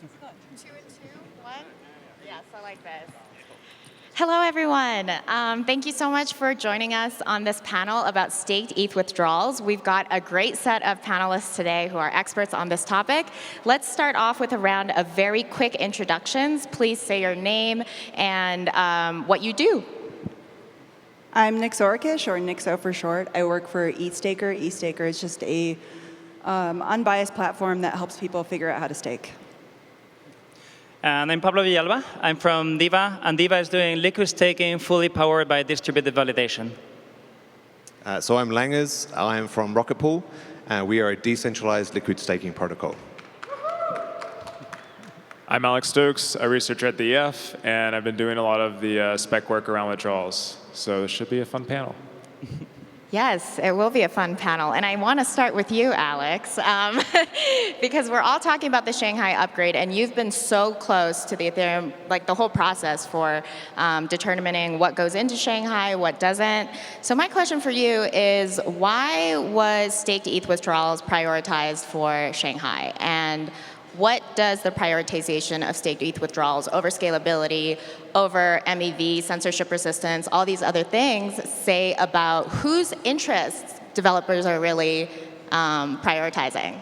2 and 2, 1? Yes, I like this. Hello, everyone. Thank you so much for joining us on this panel about staked ETH withdrawals. We've got a great set of panelists today who are experts on this topic. Let's start off with a round of very quick introductions. Please say your name and what you do. I'm Nixorish, or Nixo for short. I work for EthStaker. EthStaker is just a unbiased platform that helps people figure out how to stake. And I'm Pablo Villalba. I'm from Diva, and Diva is doing liquid staking fully powered by distributed validation. So I'm Langley. I'm from Rocketpool, and we are a decentralized liquid staking protocol. I'm Stokes. I research at the EF, and I've been doing a lot of the spec work around withdrawals. So this should be a fun panel. Yes, it will be a fun panel. And I want to start with you, Alex, because we're all talking about the Shanghai upgrade, and you've been so close to the Ethereum, like the whole process for determining what goes into Shanghai, what doesn't. So my question for you is, why was staked ETH withdrawals prioritized for Shanghai? And what does the prioritization of staked ETH withdrawals over scalability, over MEV, censorship resistance, all these other things say about whose interests developers are really prioritizing?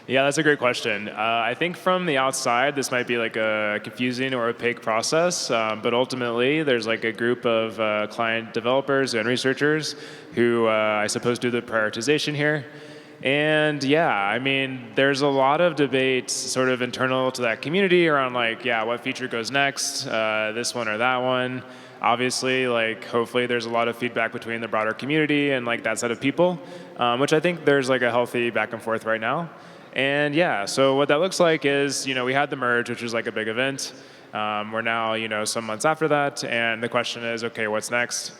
Yeah, that's a great question. I think from the outside, this might be like a confusing or opaque process, but ultimately, there's like a group of client developers and researchers who I suppose do the prioritization here. And yeah, I mean, there's a lot of debate sort of internal to that community around like, yeah, what feature goes next, this one or that one. Obviously, like, hopefully there's a lot of feedback between the broader community and like that set of people, which I think there's like a healthy back and forth right now. And yeah, so what that looks like is, we had the merge, which was like a big event. We're now, some months after that, and the question is, okay, what's next?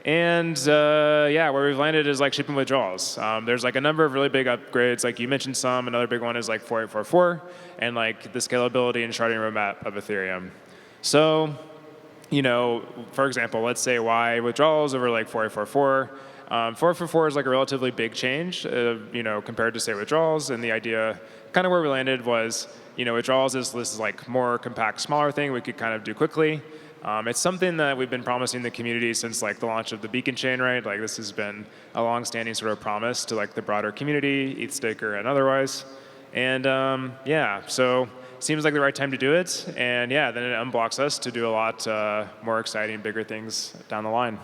And yeah, where we've landed is like shipping withdrawals. There's like a number of really big upgrades, like you mentioned some. Another big one is like 4844, and like the scalability and sharding roadmap of Ethereum. So, for example, let's say why withdrawals over like 4844. 4844 is like a relatively big change, compared to say withdrawals. And the idea, kind of where we landed was, withdrawals is this is like more compact, smaller thing we could kind of do quickly. It's something that we've been promising the community since like the launch of the Beacon chain, right? Like this has been a long-standing sort of promise to like the broader community, EthStaker and otherwise. And yeah, so seems like the right time to do it. And yeah, then it unblocks us to do a lot more exciting, bigger things down the line.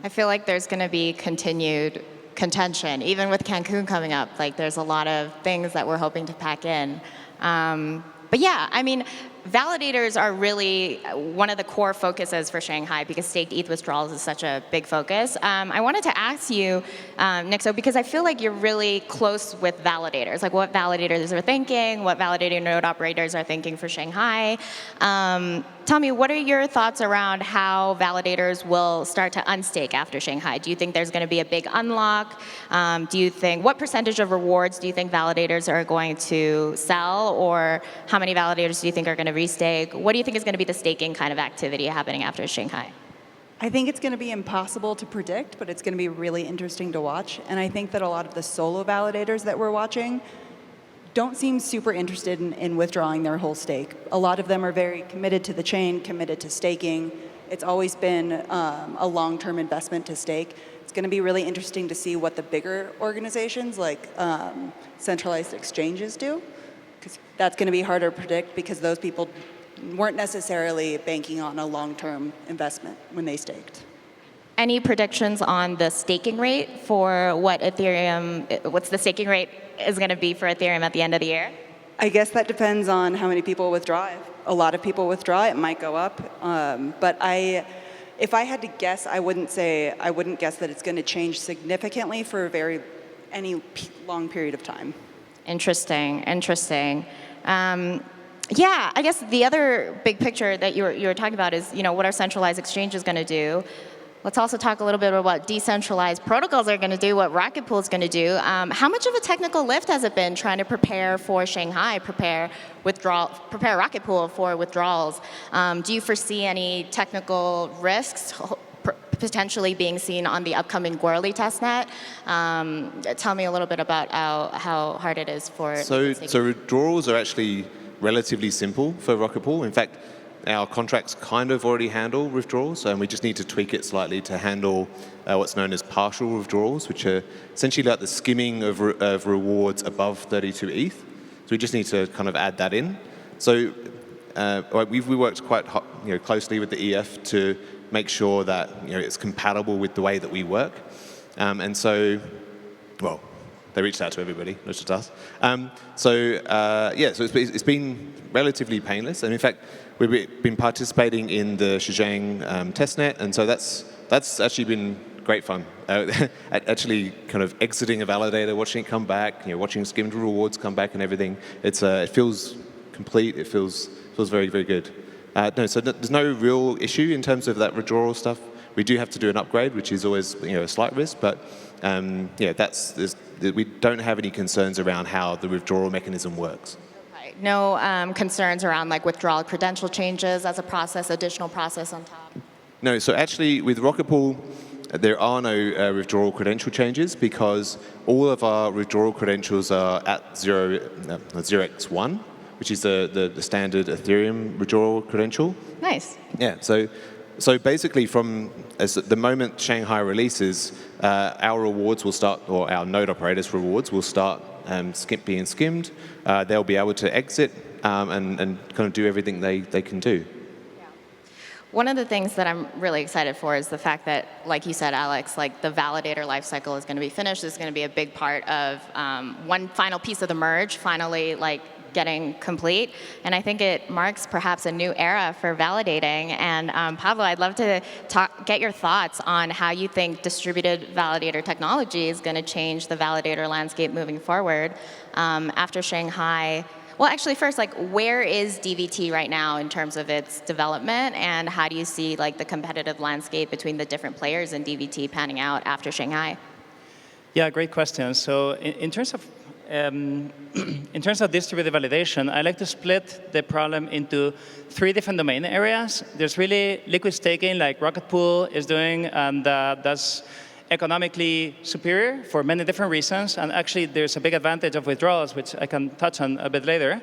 I feel like there's going to be continued contention, even with Cancun coming up. Like there's a lot of things that we're hoping to pack in. But yeah, I mean, validators are really one of the core focuses for Shanghai because staked ETH withdrawals is such a big focus. I wanted to ask you, Nixo, because I feel like you're really close with validators, like what validators are thinking, what validator node operators are thinking for Shanghai. Tell me, what are your thoughts around how validators will start to unstake after Shanghai? Do you think there's going to be a big unlock? What percentage of rewards do you think validators are going to sell, or how many validators do you think are going to restake? What do you think is going to be the staking kind of activity happening after Shanghai? I think it's going to be impossible to predict, but it's going to be really interesting to watch. And I think that a lot of the solo validators that we're watching don't seem super interested in withdrawing their whole stake. A lot of them are very committed to the chain, committed to staking. It's always been a long-term investment to stake. It's going to be really interesting to see what the bigger organizations like centralized exchanges do, because that's going to be harder to predict because those people weren't necessarily banking on a long-term investment when they staked. Any predictions on the staking rate for what's the staking rate is going to be for Ethereum at the end of the year? I guess that depends on how many people withdraw. If a lot of people withdraw, it might go up. But if I had to guess, I wouldn't guess that it's going to change significantly for any long period of time. Interesting. Yeah, I guess the other big picture that you were talking about is, what our centralized exchange is going to do. Let's also talk a little bit about what decentralized protocols are going to do, what Rocketpool is going to do. How much of a technical lift has it been trying to prepare for Shanghai, prepare Rocketpool for withdrawals? Do you foresee any technical risks potentially being seen on the upcoming Gwirly testnet? Tell me a little bit about how hard it is for. So withdrawals are actually relatively simple for Rocketpool. In fact, our contracts kind of already handle withdrawals, and we just need to tweak it slightly to handle what's known as partial withdrawals, which are essentially like the skimming of rewards above 32 ETH. So we just need to kind of add that in. So we worked quite closely with the EF to make sure that it's compatible with the way that we work. And so, well, they reached out to everybody, not just us. So it's been relatively painless. And in fact, we've been participating in the Shenzhen testnet, and so that's actually been great fun. Actually, kind of exiting a validator, watching it come back, watching skimmed rewards come back, and everything. It feels complete. It feels very, very good. So there's no real issue in terms of that withdrawal stuff. We do have to do an upgrade, which is always a slight risk, but we don't have any concerns around how the withdrawal mechanism works. No concerns around like withdrawal credential changes as a process, additional process on top? No, so actually with Rocketpool, there are no withdrawal credential changes because all of our withdrawal credentials are at 0x1, which is the standard Ethereum withdrawal credential. Nice. Yeah, so basically from the moment Shanghai releases, our rewards will start, or our node operators' rewards will start being skimmed. They'll be able to exit and kind of do everything they can do. Yeah. One of the things that I'm really excited for is the fact that, like you said, Alex, like the validator lifecycle is going to be finished. It's going to be a big part of one final piece of the merge, finally like getting complete. And I think it marks perhaps a new era for validating. And Pablo, I'd love to get your thoughts on how you think distributed validator technology is going to change the validator landscape moving forward after Shanghai. Well, actually, first, like, where is DVT right now in terms of its development, and how do you see like the competitive landscape between the different players in DVT panning out after Shanghai? Yeah, great question. So in terms of distributed validation, I like to split the problem into 3 different domain areas. There's really liquid staking, like Rocketpool is doing, and that's economically superior for many different reasons. And actually, there's a big advantage of withdrawals, which I can touch on a bit later.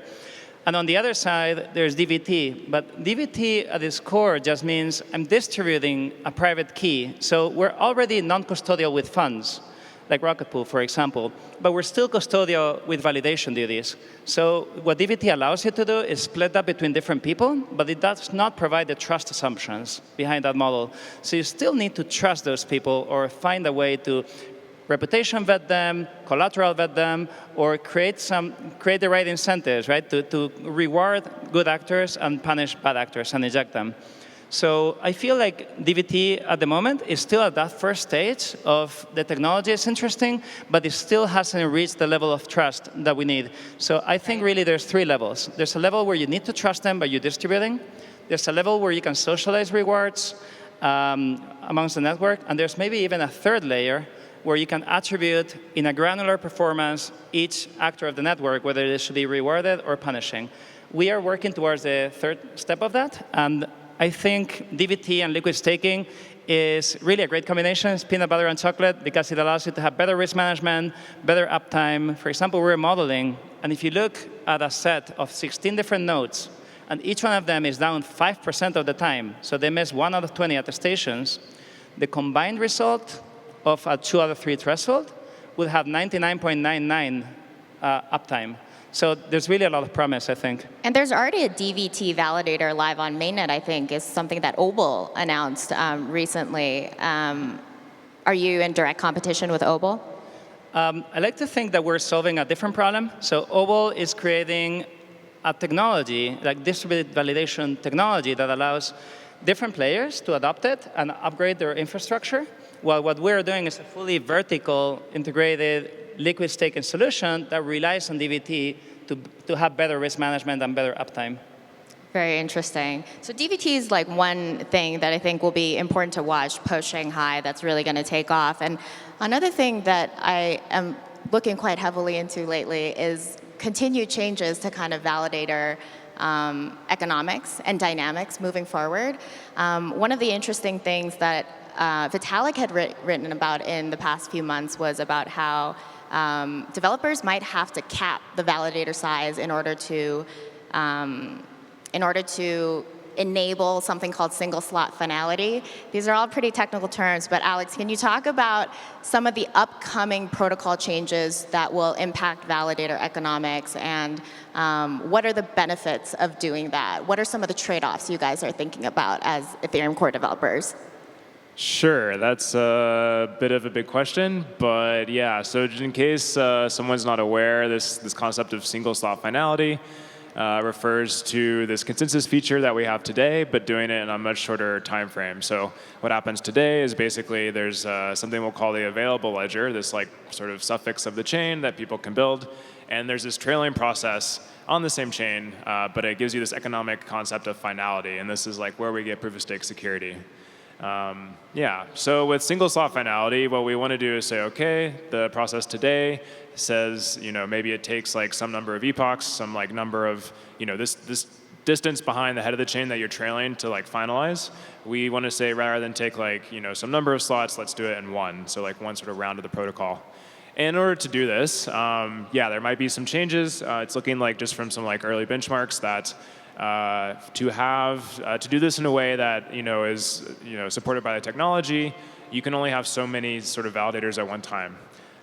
And on the other side, there's DVT. But DVT at its core just means I'm distributing a private key. So we're already non-custodial with funds, like Rocketpool, for example, but we're still custodial with validation duties. So what DVT allows you to do is split that between different people, but it does not provide the trust assumptions behind that model. So you still need to trust those people or find a way to reputation vet them, collateral vet them, or create the right incentives, right, to reward good actors and punish bad actors and eject them. So I feel like DVT at the moment is still at that first stage of the technology is interesting, but it still hasn't reached the level of trust that we need. So I think really there's 3 levels. There's a level where you need to trust them, but you're distributing. There's a level where you can socialize rewards amongst the network. And there's maybe even a 3rd layer where you can attribute in a granular performance each actor of the network, whether it should be rewarded or punishing. We are working towards the 3rd step of that. And I think DVT and liquid staking is really a great combination. It's peanut butter and chocolate because it allows you to have better risk management, better uptime. For example, we're modeling, and if you look at a set of 16 different nodes, and each one of them is down 5% of the time, so they miss 1 out of 20 attestations, the combined result of a 2 out of 3 threshold would have 99.99 uptime. So there's really a lot of promise, I think. And there's already a DVT validator live on mainnet, I think, is something that Obol announced recently. Are you in direct competition with Obol? I like to think that we're solving a different problem. So Obol is creating a technology, like distributed validation technology, that allows different players to adopt it and upgrade their infrastructure. While what we're doing is a fully vertical, integrated liquid staking solution that relies on DVT to have better risk management and better uptime. Very interesting. So DVT is like one thing that I think will be important to watch post-Shanghai that's really going to take off. And another thing that I am looking quite heavily into lately is continued changes to kind of validator economics and dynamics moving forward. One of the interesting things that Vitalik had written about in the past few months was about how developers might have to cap the validator size in order to in order to enable something called single slot finality. These are all pretty technical terms, but Alex, can you talk about some of the upcoming protocol changes that will impact validator economics, and what are the benefits of doing that? What are some of the trade-offs you guys are thinking about as Ethereum core developers? Sure, that's a bit of a big question, but yeah, so in case someone's not aware, this concept of single slot finality refers to this consensus feature that we have today, but doing it in a much shorter time frame. So what happens today is basically there's something we'll call the available ledger, this like sort of suffix of the chain that people can build, and there's this trailing process on the same chain, but it gives you this economic concept of finality, and this is like where we get proof of stake security. Yeah, so with single slot finality, what we want to do is say, okay, the process today says, maybe it takes like some number of epochs, some like number of, this distance behind the head of the chain that you're trailing to like finalize. We want to say rather than take like, some number of slots, let's do it in one. So like one sort of round of the protocol. In order to do this, yeah, there might be some changes. It's looking like just from some like early benchmarks that to do this in a way that is supported by the technology, you can only have so many sort of validators at one time,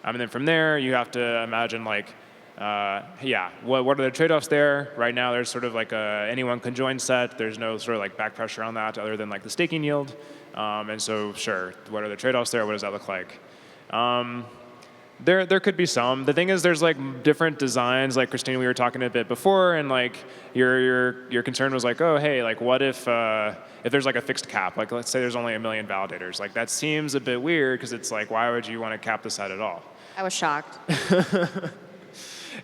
and then from there you have to imagine like, yeah, what are the trade-offs there? Right now there's sort of like a anyone can join set. There's no sort of like back pressure on that other than like the staking yield, and so sure, what are the trade-offs there? What does that look like? There could be some. The thing is, there's like different designs. Like Christine, we were talking a bit before, and like your concern was like, oh hey, like what if there's like a fixed cap? Like let's say there's only 1 million validators. Like that seems a bit weird because it's like, why would you want to cap the set at all? I was shocked.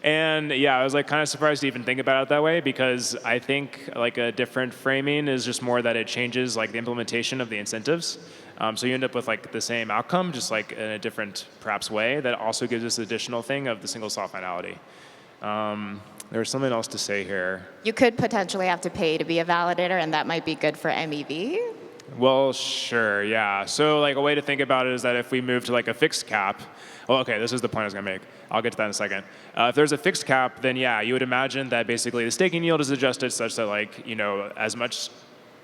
And yeah, I was like kind of surprised to even think about it that way, because I think like a different framing is just more that it changes like the implementation of the incentives. So you end up with like the same outcome, just like in a different perhaps way that also gives this additional thing of the single slot finality. There's something else to say here. You could potentially have to pay to be a validator, and that might be good for MEV. Well, sure, yeah. So like a way to think about it is that if we move to like a fixed cap, well, okay, this is the point I was going to make. I'll get to that in a second. If there's a fixed cap, then yeah, you would imagine that basically the staking yield is adjusted such that like, as much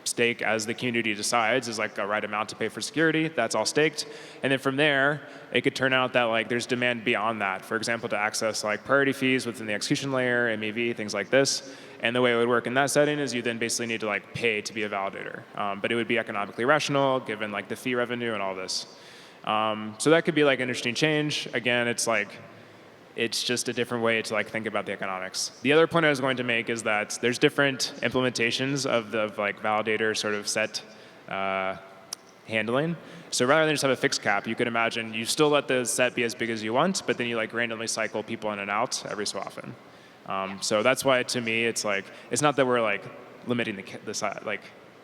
stake as the community decides is like a right amount to pay for security. That's all staked. And then from there, it could turn out that like there's demand beyond that. For example, to access like priority fees within the execution layer, MEV, things like this. And the way it would work in that setting is you then basically need to like pay to be a validator. But it would be economically rational given like the fee revenue and all this. So that could be like an interesting change. Again, it's just a different way to like think about the economics. The other point I was going to make is that there's different implementations of the like validator sort of set handling. So rather than just have a fixed cap, you could imagine you still let the set be as big as you want, but then you like randomly cycle people in and out every so often. So that's why to me it's like it's not that we're like limiting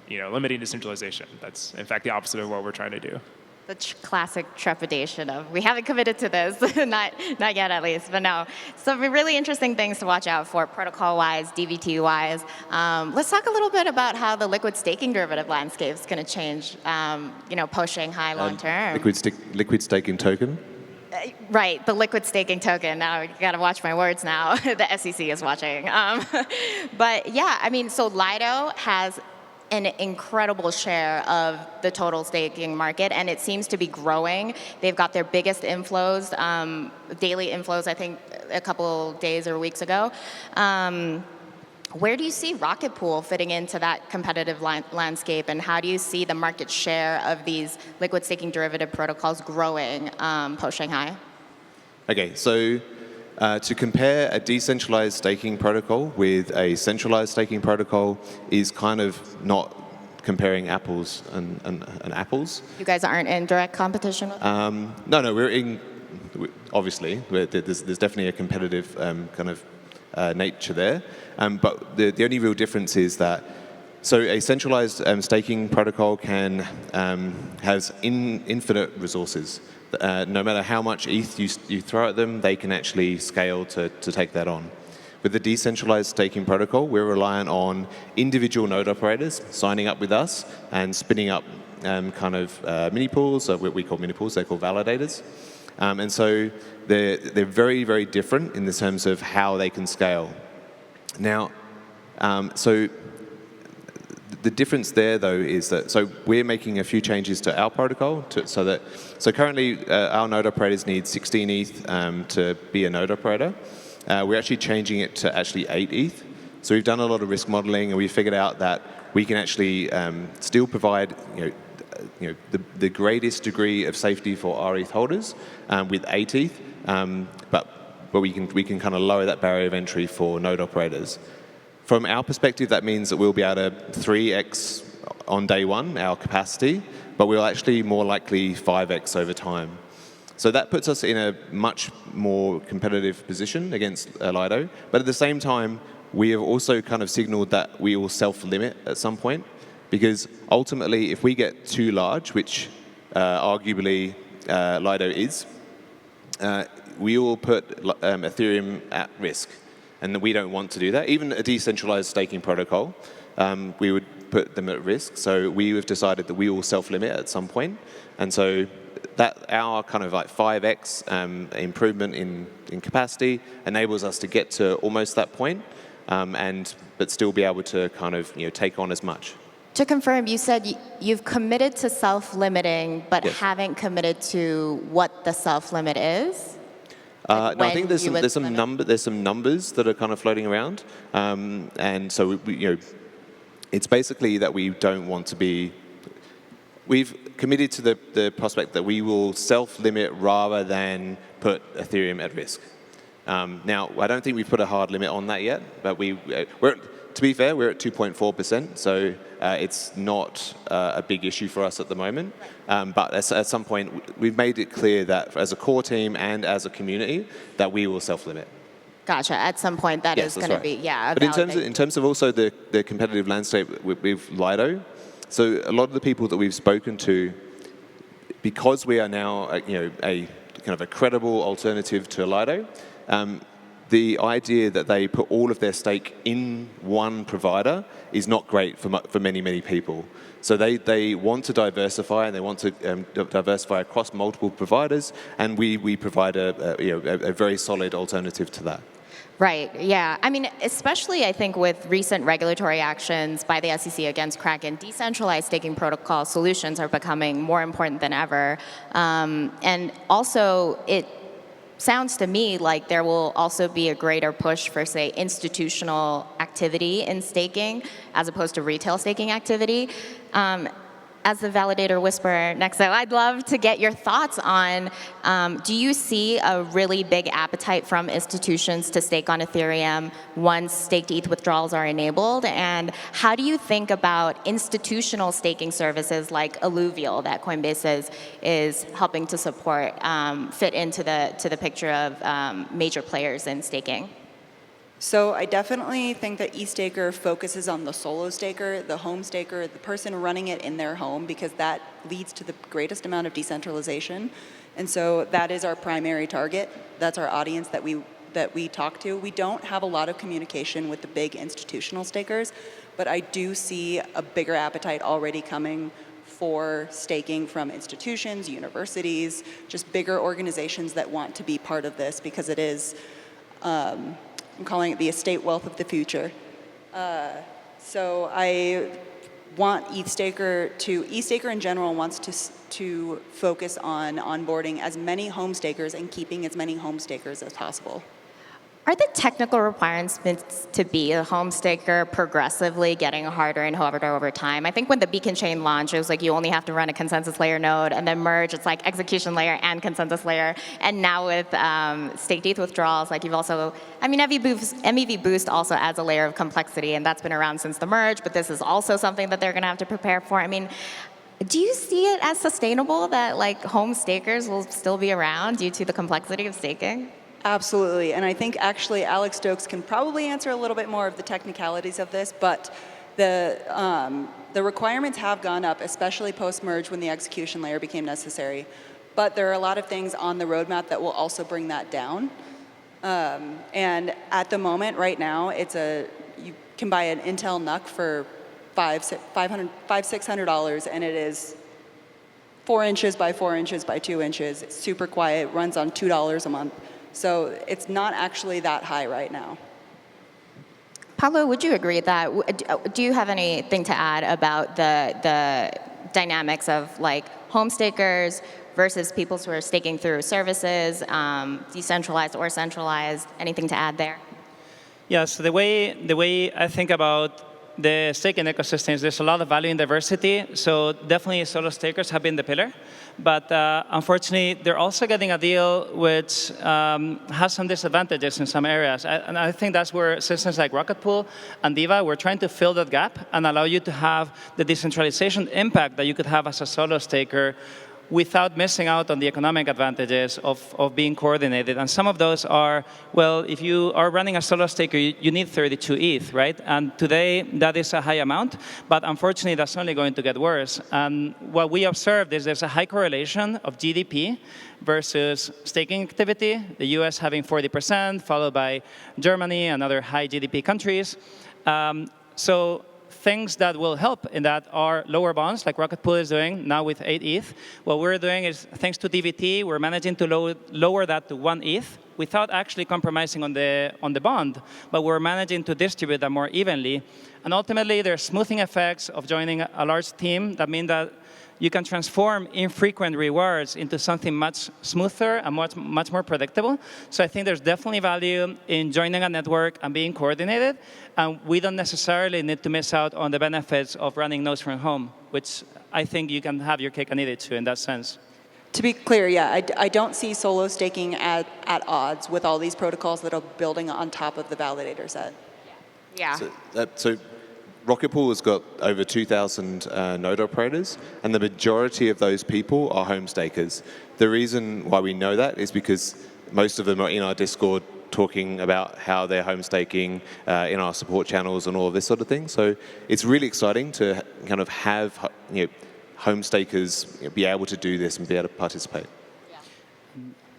limiting decentralization. That's in fact the opposite of what we're trying to do. The classic trepidation of we haven't committed to this, not yet at least, but no. Some really interesting things to watch out for protocol-wise, DVT-wise. Let's talk a little bit about how the liquid staking derivative landscape is going to change, post Shanghai long term. Liquid staking token. Right, the liquid staking token. Now you got to watch my words now. The SEC is watching. But yeah, I mean, so Lido has an incredible share of the total staking market, and it seems to be growing. They've got their biggest inflows, daily inflows, I think a couple days or weeks ago. Where do you see Rocketpool fitting into that competitive landscape, and how do you see the market share of these liquid staking derivative protocols growing post-Shanghai? Okay, so to compare a decentralized staking protocol with a centralized staking protocol is kind of not comparing apples and apples. You guys aren't in direct competition with them? No, obviously, there's definitely a competitive kind of nature there. But the only real difference is that so a centralized staking protocol has infinite resources. No matter how much ETH you throw at them, they can actually scale to take that on. With the decentralized staking protocol, we're reliant on individual node operators signing up with us and spinning up mini pools, so what we call mini pools, they're called validators. And so they're very, very different in the terms of how they can scale. Now, So the difference there, though, is that we're making a few changes to our protocol so currently our node operators need 16 ETH to be a node operator. We're actually changing it to actually 8 ETH. So we've done a lot of risk modeling, and we figured out that we can actually still provide the greatest degree of safety for our ETH holders with 8 ETH, but we can kind of lower that barrier of entry for node operators. From our perspective, that means that we'll be able to 3x on day one our capacity, but we'll actually more likely 5x over time. So that puts us in a much more competitive position against Lido. But at the same time, we have also kind of signaled that we will self-limit at some point, because ultimately, if we get too large, which arguably Lido is, we will put Ethereum at risk. And we don't want to do that. Even a decentralized staking protocol, we would put them at risk. So we have decided that we will self-limit at some point. And so that our kind of like 5x improvement in capacity enables us to get to almost that point, but still be able to kind of take on as much. To confirm, you said you've committed to self-limiting, but Yes. haven't committed to what the self-limit is? No, I think there's when some numbers that are kind of floating around, and so it's basically that we don't want to be. We've committed to the prospect that we will self-limit rather than put Ethereum at risk. Now, I don't think we've put a hard limit on that yet, but to be fair, we're at 2.4%, so it's not a big issue for us at the moment. But at some point, we've made it clear that as a core team and as a community, that we will self-limit. Gotcha. At some point, that is going to be, a But valid in terms of also the competitive landscape with Lido, so a lot of the people that we've spoken to, because we are now a kind of a credible alternative to Lido, the idea that they put all of their stake in one provider is not great for many, many people. So they want to diversify, and they want to diversify across multiple providers, and we provide a very solid alternative to that. Right, yeah. I mean, especially I think with recent regulatory actions by the SEC against Kraken, decentralized staking protocol solutions are becoming more important than ever. And also, it sounds to me like there will also be a greater push for, say, institutional activity in staking as opposed to retail staking activity. As the validator whisperer next, so I'd love to get your thoughts on, do you see a really big appetite from institutions to stake on Ethereum once staked ETH withdrawals are enabled? And how do you think about institutional staking services like Alluvial that Coinbase is helping to support fit into the picture of major players in staking? So I definitely think that EthStaker focuses on the solo staker, the home staker, the person running it in their home, because that leads to the greatest amount of decentralization. And so that is our primary target. That's our audience that we talk to. We don't have a lot of communication with the big institutional stakers, but I do see a bigger appetite already coming for staking from institutions, universities, just bigger organizations that want to be part of this, because it is I'm calling it the estate wealth of the future. So I want EthStaker in general wants to focus on onboarding as many home stakers and keeping as many home stakers as possible. Are the technical requirements to be a home staker progressively getting harder and harder over time? I think when the Beacon chain launched, it was like you only have to run a consensus layer node, and then merge, it's like execution layer and consensus layer. And now with staked ETH withdrawals, like you've also, I mean, MEV Boost also adds a layer of complexity, and that's been around since the merge, but this is also something that they're going to have to prepare for. I mean, do you see it as sustainable that like home stakers will still be around due to the complexity of staking? Absolutely, and I think actually Alex Stokes can probably answer a little bit more of the technicalities of this, but the requirements have gone up, especially post-merge when the execution layer became necessary. But there are a lot of things on the roadmap that will also bring that down. And at the moment, right now, you can buy an Intel NUC for $600, and it is 4 inches by 4 inches by 2 inches. It's super quiet, runs on $2 a month. So it's not actually that high right now. Pablo, would you agree that, do you have anything to add about the dynamics of like home stakers versus people who are staking through services, decentralized or centralized? Anything to add there? Yeah, so the way I think about the staking ecosystems, there's a lot of value in diversity. So definitely solo stakers have been the pillar. But unfortunately, they're also getting a deal which has some disadvantages in some areas. And I think that's where systems like Rocketpool and Diva, we're trying to fill that gap and allow you to have the decentralization impact that you could have as a solo staker without missing out on the economic advantages of being coordinated. And some of those are, well, if you are running a solo staker, you need 32 ETH, right? And today, that is a high amount. But unfortunately, that's only going to get worse. And what we observed is there's a high correlation of GDP versus staking activity, the US having 40%, followed by Germany and other high GDP countries. So things that will help in that are lower bonds, like Rocketpool is doing now with 8 ETH. What we're doing is, thanks to DVT, we're managing to lower that to 1 ETH without actually compromising on the bond, but we're managing to distribute that more evenly. And ultimately, there's smoothing effects of joining a large team that mean that you can transform infrequent rewards into something much smoother and much more predictable. So I think there's definitely value in joining a network and being coordinated. And we don't necessarily need to miss out on the benefits of running nodes from home, which I think you can have your cake and eat it too in that sense. To be clear, yeah, I don't see solo staking at odds with all these protocols that are building on top of the validator set. Yeah. So Rocketpool has got over 2,000 node operators, and the majority of those people are home stakers. The reason why we know that is because most of them are in our Discord talking about how they're home staking in our support channels and all of this sort of thing. So it's really exciting to kind of have home stakers be able to do this and be able to participate.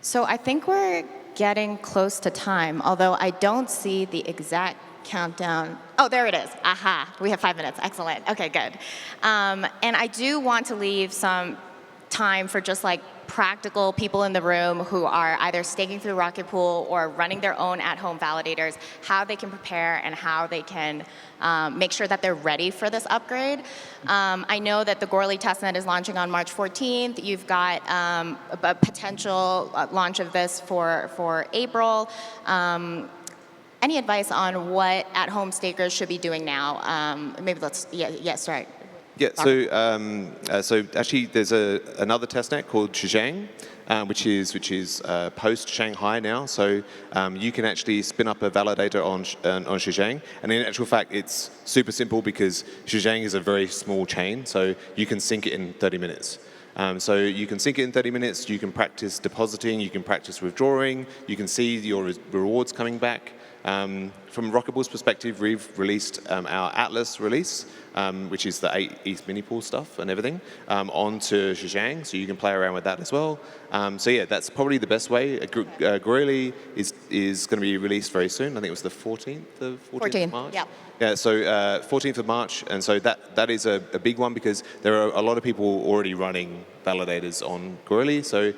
So I think we're getting close to time, although I don't see the exact countdown. Oh, there it is. Aha. We have 5 minutes. Excellent. Okay, good. And I do want to leave some time for just like practical people in the room who are either staking through Rocketpool or running their own at-home validators, how they can prepare and how they can make sure that they're ready for this upgrade. I know that the Goerli testnet is launching on March 14th. You've got a potential launch of this for April. Any advice on what at-home stakers should be doing now? Maybe let's, start. Yeah, so actually there's another testnet called Zhejiang, which is post Shanghai now. So you can actually spin up a validator on Zhejiang. And in actual fact, it's super simple because Zhejiang is a very small chain. So you can sync it in 30 minutes. So you can sync it in 30 minutes. You can practice depositing. You can practice withdrawing. You can see your rewards coming back. From Rocketpool's perspective, we've released our Atlas release, which is the 8 ETH mini pool stuff and everything, onto Zhejiang, so you can play around with that as well. So yeah, that's probably the best way. Goerli is going to be released very soon. I think it was the 14th of March. Yeah. Yeah, so 14th of March, and so that is a big one because there are a lot of people already running validators on Goerli, so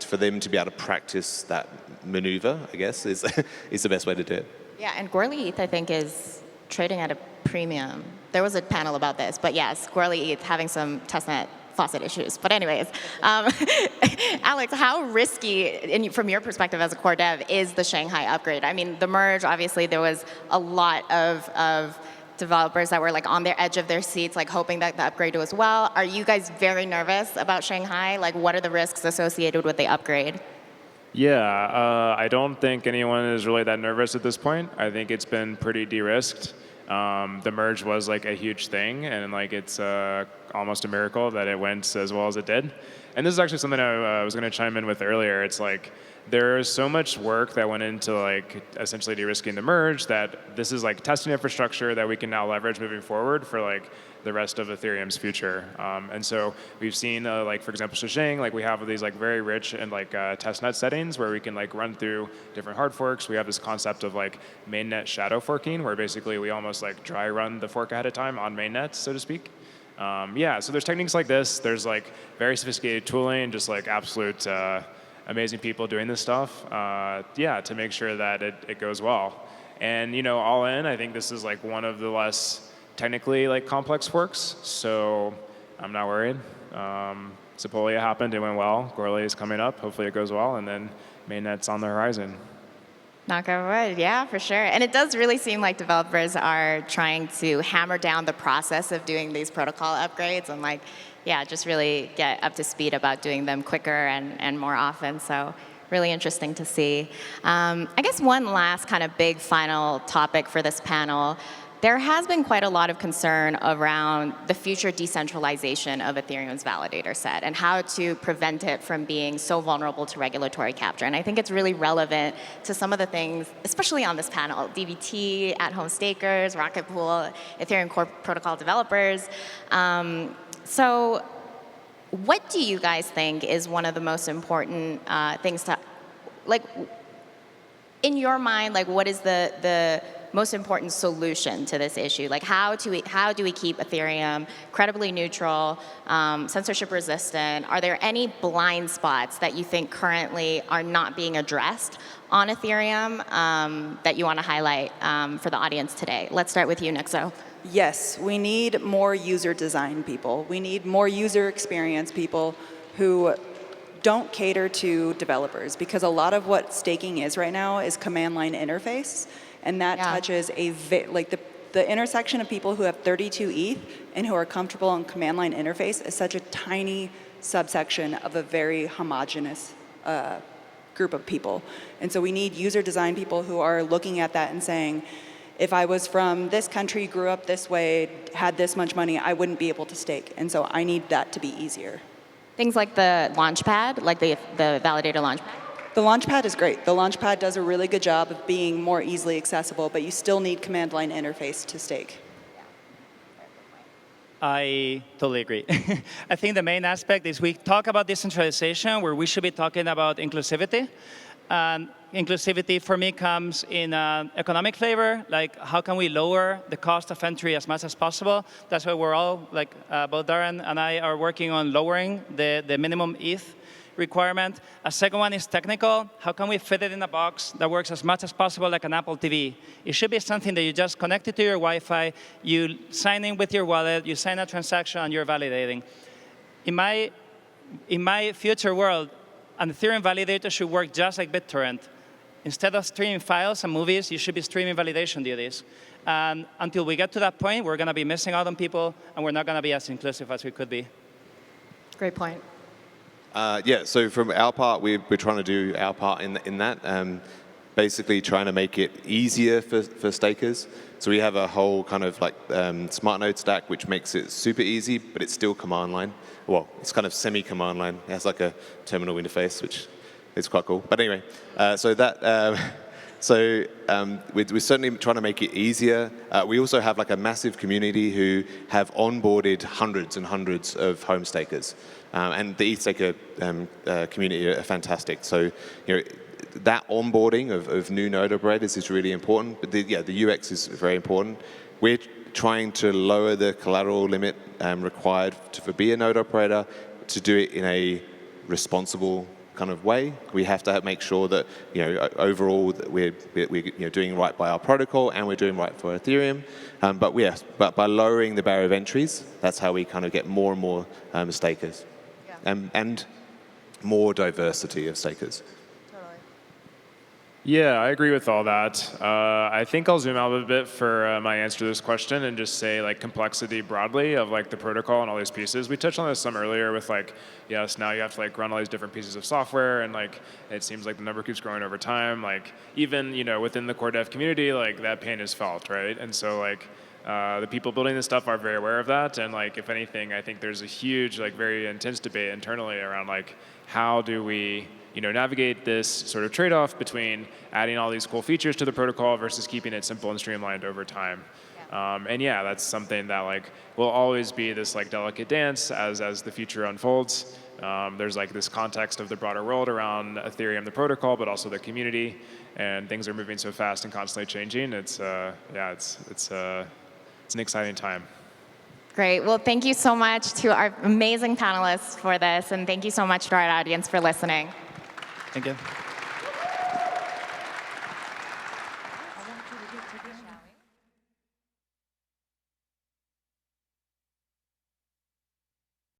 for them to be able to practice that maneuver, I guess, is the best way to do it. Yeah, and Goerli ETH, I think, is trading at a premium. There was a panel about this, but yes, Goerli ETH having some testnet faucet issues. But anyways, Alex, how risky, from your perspective as a core dev, is the Shanghai upgrade? I mean, the merge, obviously, there was a lot of developers that were like on their edge of their seats, like hoping that the upgrade was well. Are you guys very nervous about Shanghai? Like, what are the risks associated with the upgrade? Yeah, I don't think anyone is really that nervous at this point. I think it's been pretty de-risked. The merge was like a huge thing, and like it's almost a miracle that it went as well as it did. And this is actually something I was going to chime in with earlier. It's like there's so much work that went into like essentially de-risking the merge that this is like testing infrastructure that we can now leverage moving forward for like the rest of Ethereum's future. And so we've seen like, for example, Zhejiang, like we have these like very rich and like testnet settings where we can like run through different hard forks. We have this concept of like mainnet shadow forking where basically we almost like dry run the fork ahead of time on mainnet, so to speak. Yeah, so there's techniques like this. There's like very sophisticated tooling, just like absolute amazing people doing this stuff, yeah, to make sure that it goes well. And all in, I think this is like one of the less technically like complex forks. So I'm not worried. Sepolia happened, it went well. Goerli is coming up, hopefully it goes well, and then mainnet's on the horizon. Knock on wood, yeah, for sure. And it does really seem like developers are trying to hammer down the process of doing these protocol upgrades and like, yeah, just really get up to speed about doing them quicker and more often. So really interesting to see. I guess one last kind of big final topic for this panel. There has been quite a lot of concern around the future decentralization of Ethereum's validator set and how to prevent it from being so vulnerable to regulatory capture. And I think it's really relevant to some of the things, especially on this panel, DBT, at-home stakers, Rocketpool, Ethereum core protocol developers. So what do you guys think is one of the most important things to, like, in your mind, like what is the most important solution to this issue? Like how do we keep Ethereum credibly neutral, censorship resistant? Are there any blind spots that you think currently are not being addressed on Ethereum that you want to highlight for the audience today? Let's start with you, Nixo. Yes, we need more user design people. We need more user experience people who don't cater to developers, because a lot of what staking is right now is command line interface. And that touches the intersection of people who have 32 ETH and who are comfortable on command line interface is such a tiny subsection of a very homogeneous group of people. And so we need user design people who are looking at that and saying, if I was from this country, grew up this way, had this much money, I wouldn't be able to stake. And so I need that to be easier. Things like the Launchpad, like the validator Launchpad? The Launchpad is great. The Launchpad does a really good job of being more easily accessible, but you still need command line interface to stake. I totally agree. I think the main aspect is we talk about decentralization, where we should be talking about inclusivity. And inclusivity for me comes in an economic flavor, like how can we lower the cost of entry as much as possible? That's why we're all, like both Darren and I are working on lowering the minimum ETH requirement. A second one is technical. How can we fit it in a box that works as much as possible like an Apple TV? It should be something that you just connect it to your Wi-Fi, you sign in with your wallet, you sign a transaction, and you're validating. In my future world, an Ethereum validator should work just like BitTorrent. Instead of streaming files and movies, you should be streaming validation duties. And until we get to that point, we're going to be missing out on people, and we're not going to be as inclusive as we could be. Great point. Yeah, so from our part, we're trying to do our part in that, basically trying to make it easier for stakers. So we have a whole kind of like smart node stack, which makes it super easy, but it's still command line. Well, it's kind of semi-command line. It has like a terminal interface, which is quite cool. But anyway, so that. We're certainly trying to make it easier. We also have like a massive community who have onboarded hundreds and hundreds of home stakers. And the EthStaker community are fantastic. So, that onboarding of new node operators is really important. But the UX is very important. We're trying to lower the collateral limit required to be a node operator, to do it in a responsible kind of way. We have to make sure that overall that we're doing right by our protocol and we're doing right for Ethereum. But by lowering the barrier of entries, that's how we kind of get more and more stakers, and more diversity of stakers. Yeah, I agree with all that. I think I'll zoom out a bit for my answer to this question and just say like complexity broadly of like the protocol and all these pieces. We touched on this some earlier with like, yes, now you have to like run all these different pieces of software, and like it seems like the number keeps growing over time. Like even within the core dev community, like that pain is felt, right? And so like the people building this stuff are very aware of that, and like if anything, I think there's a huge like very intense debate internally around like how do we navigate this sort of trade-off between adding all these cool features to the protocol versus keeping it simple and streamlined over time. And yeah, that's something that like will always be this like delicate dance as the future unfolds. There's like this context of the broader world around Ethereum, the protocol, but also the community, and things are moving so fast and constantly changing. It's an exciting time. Great. Well, thank you so much to our amazing panelists for this, and thank you so much to our audience for listening. Thank you.